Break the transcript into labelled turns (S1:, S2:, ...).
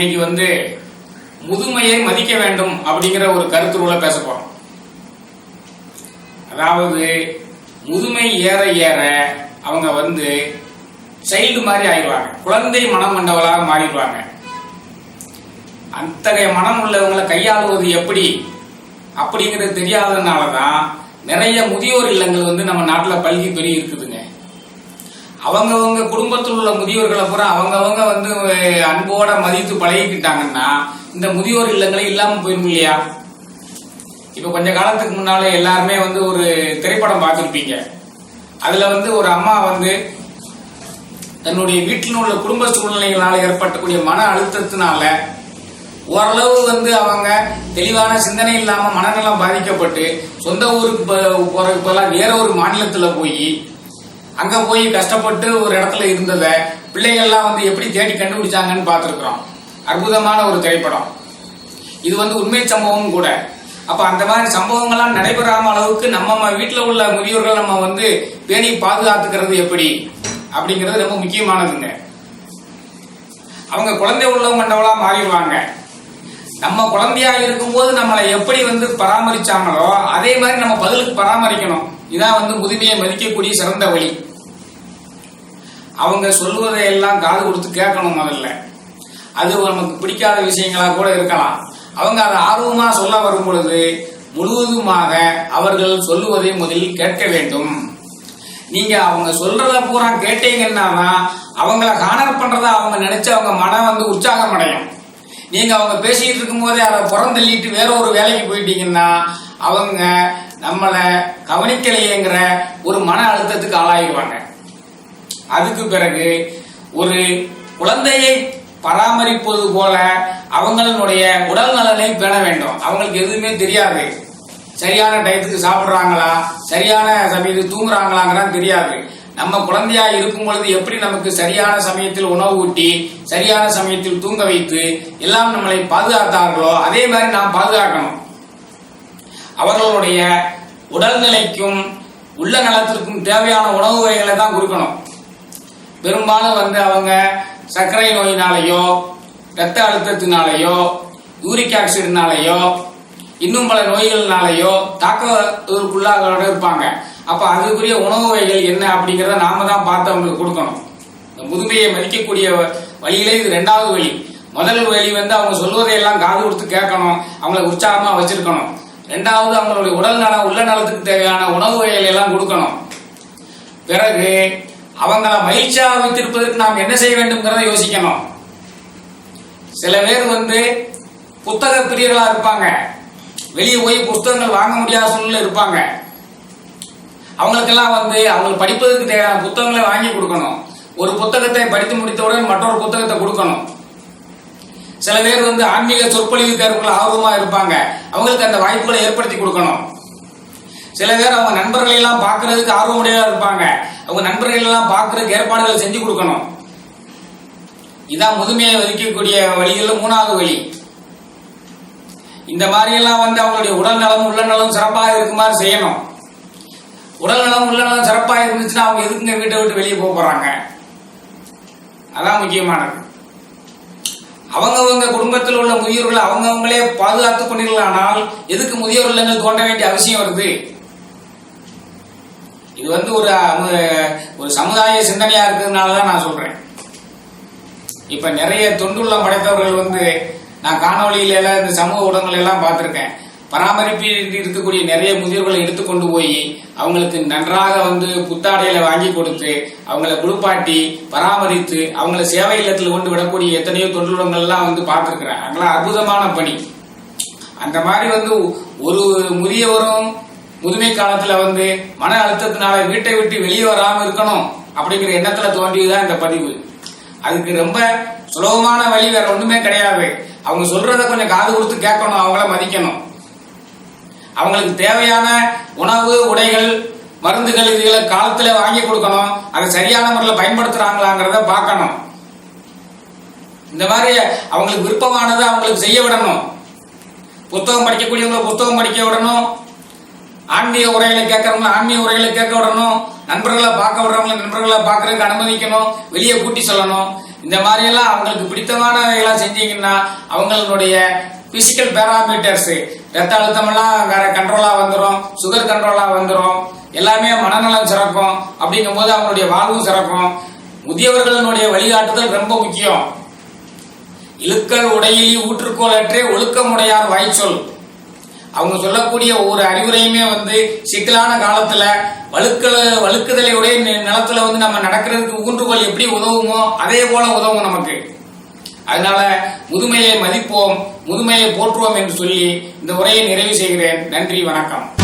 S1: இன்னைக்கு முதுமையை மதிக்க வேண்டும் அப்படிங்கிற ஒரு கருத்துருள பேச போறோம். அதாவது முதுமை ஏற ஏற அவங்க சைல்டு மாதிரி ஆயிடுவாங்க, குழந்தை மனம் கொண்டவளாக மாறிடுவாங்க. அத்தகைய மனம் உள்ளவங்களை கையாளுவது எப்படி அப்படிங்கிறது தெரியாததுனாலதான் நிறைய முதியோர் இல்லங்கள் நம்ம நாட்டில் பல்கி பெருகி இருக்குதுங்க. அவங்கவங்க குடும்பத்தில் உள்ள முதியோர்களை பூரா அவங்கவங்க அன்போட மதித்து பழகிக்கிட்டாங்கன்னா இந்த முதியோர் இல்லங்களே இல்லாம போயிரும் இல்லையா? இப்ப கொஞ்ச காலத்துக்கு முன்னாலே எல்லாருமே ஒரு திரைப்படம் பார்த்திருப்பீங்க. அதுல ஒரு அம்மா தன்னுடைய வீட்டில் உள்ள குடும்ப சூழ்நிலைகளால் ஏற்பட்டக்கூடிய மன அழுத்தத்தினால ஓரளவு அவங்க தெளிவான சிந்தனை இல்லாம மனநலம் பாதிக்கப்பட்டு சொந்த ஊருக்கு போறதுக்கு வேற ஒரு மாநிலத்துல போய் அங்க போய் கஷ்டப்பட்டு ஒரு இடத்துல இருந்தத பிள்ளைகள்லாம் எப்படி தேடி கண்டுபிடிச்சாங்கன்னு பார்த்திருக்கிறோம். அற்புதமான ஒரு திரைப்படம். இது உண்மை சம்பவம் கூட. அப்ப அந்த மாதிரி சம்பவங்கள்லாம் நடைபெறாம அளவுக்கு நம்ம வீட்டுல உள்ள முதியோர்கள் நம்ம பேணி பாதுகாத்துக்கிறது எப்படி அப்படிங்கிறது ரொம்ப முக்கியமானதுங்க. அவங்க குழந்தை உள்ளவங்க கண்டவளா மாறிடுவாங்க. நம்ம குழந்தையா இருக்கும்போது நம்மளை எப்படி பராமரிச்சாங்களோ அதே மாதிரி நம்ம பதிலுக்கு பராமரிக்கணும். இதான் முதுமையை மதிக்கக்கூடிய சிறந்த வழி. அவங்க சொல்லுவதை எல்லாம் காது கொடுத்து கேட்கணும். முதல்ல அது நமக்கு பிடிக்காத விஷயங்களா கூட இருக்கலாம். அவங்க அதை ஆர்வமா சொல்ல வரும் பொழுது முழுவதுமாக அவர்கள் சொல்லுவதை முதலில் கேட்க வேண்டும். நீங்க அவங்க சொல்றத பூரா கேட்டீங்கன்னா அவங்கள காணர் பண்றத அவங்க நினைச்சு அவங்க மனம் உற்சாகம் அடையும். நீங்க அவங்க பேசிட்டு இருக்கும் போதே அதை புறந்தள்ளிட்டு வேற ஒரு வேலைக்கு போயிட்டீங்கன்னா அவங்க நம்மளை கவனிக்கலையேங்கிற ஒரு மன அழுத்தத்துக்கு ஆளாயிடுவாங்க. அதுக்கு பிறகு ஒரு குழந்தையை பராமரிப்பது போல அவங்களுடைய உடல் நலனை பேண வேண்டும். அவங்களுக்கு எதுவுமே தெரியாது. சரியான டயத்துக்கு சாப்பிடுறாங்களா, சரியான சமயத்துக்கு தூங்குறாங்களாங்கிறா தெரியாது. நம்ம குழந்தையா இருக்கும் பொழுது எப்படி நமக்கு சரியான சமயத்தில் உணவு ஊட்டி சரியான சமயத்தில் தூங்க வைத்து எல்லாம் நம்மளை பாதுகாத்தார்களோ அதே மாதிரி நாம் பாதுகாக்கணும். அவர்களுடைய உடல்நிலைக்கும் உள்ள நலத்திற்கும் தேவையான உணவு வகைகளை தான் கொடுக்கணும். பெரும்பாலும் அவங்க சர்க்கரை நோயினாலேயோ இரத்த அழுத்தத்தினாலேயோ யூரிக் ஆசிட்னாலேயோ இன்னும் பல நோய்கள்னாலேயோ தாக்குவதற்குள்ளாக இருப்பாங்க. அப்ப அதுக்குரிய உணவு வகைகள் என்ன அப்படிங்கிறத நாம தான் பார்த்து அவங்களுக்கு கொடுக்கணும். முதுமையை மதிக்கக்கூடிய வழியிலே இது ரெண்டாவது வழி. முதல் வழி அவங்க சொல்வதையெல்லாம் காது கொடுத்து கேட்கணும், அவங்களை உற்சாகமா வச்சிருக்கணும். ரெண்டாவது அவங்களுடைய உடல் நலம் உள்ள நலத்துக்கு தேவையான உணவு வகைகள் எல்லாம் கொடுக்கணும். பிறகு அவங்கள மகிழ்ச்சியாக வைத்திருப்பதற்கு நாம் என்ன செய்ய வேண்டும்ங்கிறத யோசிக்கணும். சில பேர் புத்தக பிரியர்களா இருப்பாங்க. வெளியே போய் புத்தகங்கள் வாங்க முடியாத சூழ்நிலை இருப்பாங்க. அவங்களுக்கெல்லாம் அவங்களுக்கு படிப்பதற்கு தேவையான புத்தகங்களை வாங்கி கொடுக்கணும். ஒரு புத்தகத்தை படித்து முடித்தவுடன் மற்றொரு புத்தகத்தை கொடுக்கணும். சில பேர் ஆன்மீக சொற்பொழிவுக்கு ஆர்வமா இருப்பாங்க. அவங்களுக்கு அந்த வாய்ப்புகளை ஏற்படுத்தி கொடுக்கணும். சில பேர் அவங்க நண்பர்களை எல்லாம் பார்க்கறதுக்கு ஆர்வமுடையவா இருப்பாங்க. அவங்க நண்பர்கள் எல்லாம் பார்க்கறதுக்கு ஏற்பாடுகள் செஞ்சு கொடுக்கணும். இதான் முதுமையை மதிக்கக்கூடிய வழிகளில் மூணாவது வழி. இந்த மாதிரி எல்லாம் அவங்களுடைய உடல் நலம் உள்ள நலம் சிறப்பாக இருக்குமாறு செய்யணும். உடல் நலம் உள்ள நலம் சிறப்பாக இருந்துச்சுன்னா அவங்க எதுக்குங்க வீட்டை விட்டு வெளியே போறாங்க? அதான் முக்கியமானது. அவங்கவங்க குடும்பத்தில் உள்ள முதியோர்களை அவங்கவுங்களே பாதுகாத்துக் கொண்டிருந்தால் எதுக்கு முதியோர் இல்லங்கள் தோன்ற வேண்டிய அவசியம் வருது? இது ஒரு சமுதாய சிந்தனையா இருக்கிறதுனாலதான் நான் சொல்றேன். இப்ப நிறைய தொண்டுள்ளம் படைத்தவர்கள் நான் காணொலியில எல்லாம் இந்த சமூக ஊடகங்கள் எல்லாம் பார்த்திருக்கேன். பராமரிப்பில் இருக்கக்கூடிய நிறைய முதியோர்களை எடுத்துக்கொண்டு போய் அவங்களுக்கு நன்றாக புத்தாடையில வாங்கி கொடுத்து அவங்களை குளிப்பாட்டி பராமரித்து அவங்களை சேவை இல்லத்தில் கொண்டு விடக்கூடிய எத்தனையோ தொண்டுள்ளங்கள் எல்லாம் பார்த்திருக்கிறேன். அங்கெல்லாம் அற்புதமான பணி. அந்த மாதிரி ஒரு முதியவரும் முதுமை காலத்துல மன அழுத்தத்தினால வீட்டை விட்டு வெளியே வராம இருக்கணும் அப்படிங்கிற எண்ணத்துல தோன்றியதுதான் இந்த பதிவு. அதுக்கு ரொம்ப சுலபமான வழி வேற ஒண்ணுமே கிடையாது. அவங்க சொல்றத கொஞ்சம் காது கொடுத்து கேட்கணும், அவங்கள மதிக்கணும். அவங்களுக்கு தேவையான உணவு உடைகள் மருந்துகள் இதுகளை காலத்துல வாங்கி கொடுக்கணும். அதை சரியான முறையில் பயன்படுத்துறாங்களாங்கிறத பார்க்கணும். இந்த மாதிரி அவங்களுக்கு விருப்பமானதை அவங்களுக்கு செய்ய விடணும். புத்தகம் படிக்கக்கூடியவங்களை புத்தகம் படிக்க விடணும். ஆன்மீக உரைகளை கேட்கறவங்க ஆன்மீக உரைகளை கேட்க விடணும். நண்பர்களை பார்க்க விடுறவங்களை நண்பர்களை பார்க்கறதுக்கு அனுமதிக்கணும். வெளியே கூட்டி சொல்லணும். இந்த மாதிரி எல்லாம் அவங்களுக்கு பிடித்தமானவைகளாம் செஞ்சீங்கன்னா அவங்களுடைய பிசிக்கல் பேராமீட்டர்ஸ், ரத்த அழுத்தம் எல்லாம் கண்ட்ரோலா வந்துடும், சுகர் கண்ட்ரோலா வந்துடும், எல்லாமே மனநலம் சிறக்கும். அப்படிங்கும் போது அவங்களுடைய வாழ்வும் சிறக்கும். முதியவர்களுடைய வழிகாட்டுதல் ரொம்ப முக்கியம். இழுக்கல் உடையிலி ஊற்றுக்கோளற்றே ஒழுக்கமுடையார் வாய்ச்சொல். அவங்க சொல்லக்கூடிய ஒவ்வொரு அறிவுரையுமே சிக்கலான காலத்துல வழுக்குதலை உடைய நிலத்துல நம்ம நடக்கிறதுக்கு ஊன்றுகோல் எப்படி உதவுமோ அதே போல உதவும் நமக்கு. அதனால முதுமையை மதிப்போம், முதுமையை போற்றுவோம் என்று சொல்லி இந்த உரையை நிறைவு செய்கிறேன். நன்றி, வணக்கம்.